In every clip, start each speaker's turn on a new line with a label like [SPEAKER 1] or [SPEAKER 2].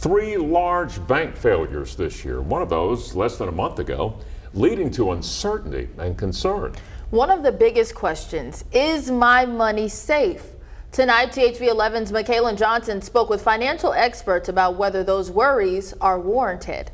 [SPEAKER 1] 3 large bank failures this year, one of those less than a month ago, leading to uncertainty and concern.
[SPEAKER 2] One of the biggest questions, is my money safe? Tonight, THV 11's Michaela Johnson spoke with financial experts about whether those worries are warranted.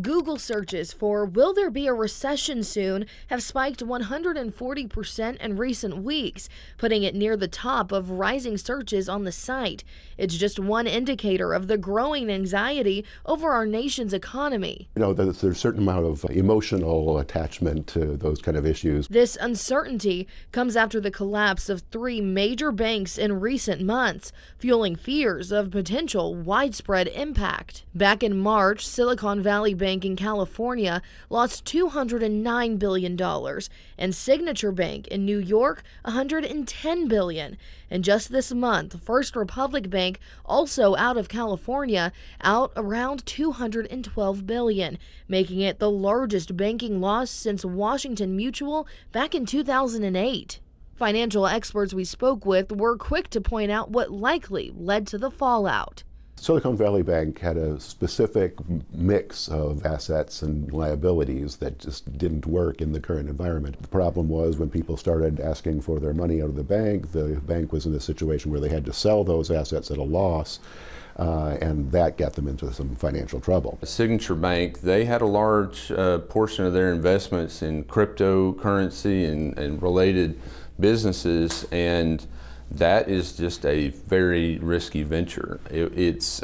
[SPEAKER 3] Google searches for "will there be a recession soon" have spiked 140% in recent weeks, putting it near the top of rising searches on the site. It's just one indicator of the growing anxiety over our nation's economy.
[SPEAKER 4] You know, there's a certain amount of emotional attachment to those kind of issues.
[SPEAKER 3] This uncertainty comes after the collapse of 3 major banks in recent months, fueling fears of potential widespread impact. Back in March, Silicon Valley Bank in California lost $209 billion, and Signature Bank in New York $110 billion. And just this month, First Republic Bank, also out of California, out around $212 billion, making it the largest banking loss since Washington Mutual back in 2008. Financial experts we spoke with were quick to point out what likely led to the fallout.
[SPEAKER 4] Silicon Valley Bank had a specific mix of assets and liabilities that just didn't work in the current environment. The problem was when people started asking for their money out of the bank was in a situation where they had to sell those assets at a loss, and that got them into some financial trouble.
[SPEAKER 5] Signature Bank, they had a large portion of their investments in cryptocurrency and related businesses, and that is just a very risky venture. It's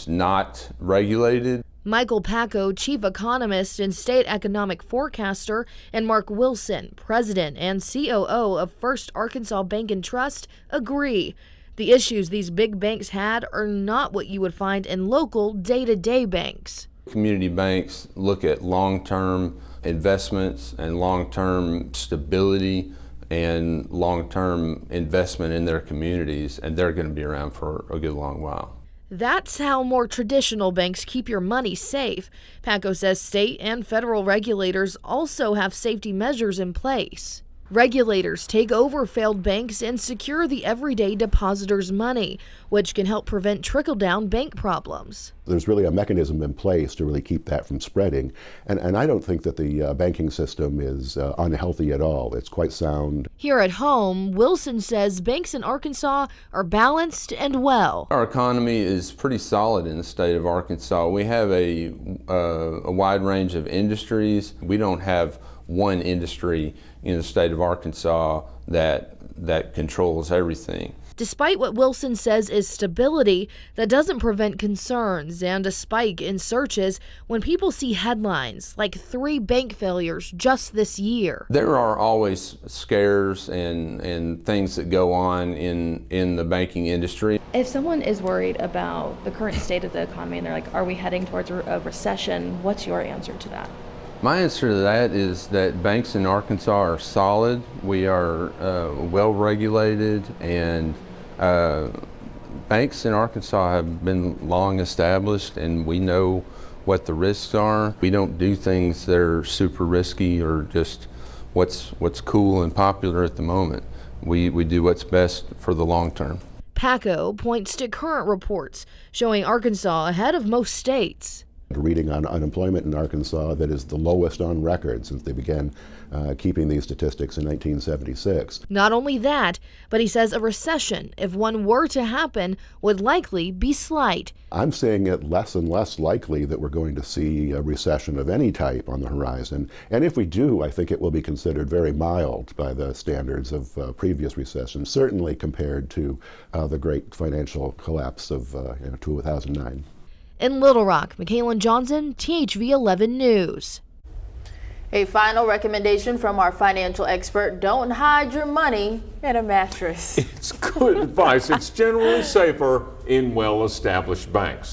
[SPEAKER 5] not regulated.
[SPEAKER 3] Michael Paco, chief economist and state economic forecaster, and Mark Wilson, president and COO of First Arkansas Bank and Trust, agree. The issues these big banks had are not what you would find in local day-to-day banks.
[SPEAKER 5] Community banks look at long-term investments and long-term stability and long-term investment in their communities, and they're going to be around for a good long while.
[SPEAKER 3] That's how more traditional banks keep your money safe. Paco says state and federal regulators also have safety measures in place. Regulators take over failed banks and secure the everyday depositor's money, which can help prevent trickle-down bank problems.
[SPEAKER 4] There's really a mechanism in place to really keep that from spreading, and I don't think that the banking system is unhealthy at all. It's quite sound.
[SPEAKER 3] Here at home, Wilson says banks in Arkansas are balanced and well.
[SPEAKER 5] Our economy is pretty solid in the state of Arkansas. We have a wide range of industries. We don't have one industry in the state of Arkansas that controls everything.
[SPEAKER 3] Despite what Wilson says is stability, that doesn't prevent concerns and a spike in searches when people see headlines like 3 bank failures just this year.
[SPEAKER 5] There are always scares and things that go on in the banking industry.
[SPEAKER 6] If someone is worried about the current state of the economy and they're like, are we heading towards a recession? What's your answer to that?
[SPEAKER 5] My answer to that is that banks in Arkansas are solid. We are well regulated, and banks in Arkansas have been long established, and we know what the risks are. We don't do things that are super risky or just what's cool and popular at the moment. We do what's best for the long term.
[SPEAKER 3] Paco points to current reports showing Arkansas ahead of most states.
[SPEAKER 4] Reading on unemployment in Arkansas that is the lowest on record since they began keeping these statistics in 1976.
[SPEAKER 3] Not only that, but he says a recession, if one were to happen, would likely be slight.
[SPEAKER 4] I'm saying it less and less likely that we're going to see a recession of any type on the horizon. And if we do, I think it will be considered very mild by the standards of previous recessions, certainly compared to the great financial collapse of 2009.
[SPEAKER 3] In Little Rock, Michaela Johnson, THV 11 News.
[SPEAKER 2] A final recommendation from our financial expert: don't hide your money in a mattress.
[SPEAKER 1] It's good advice. It's generally safer in well-established banks.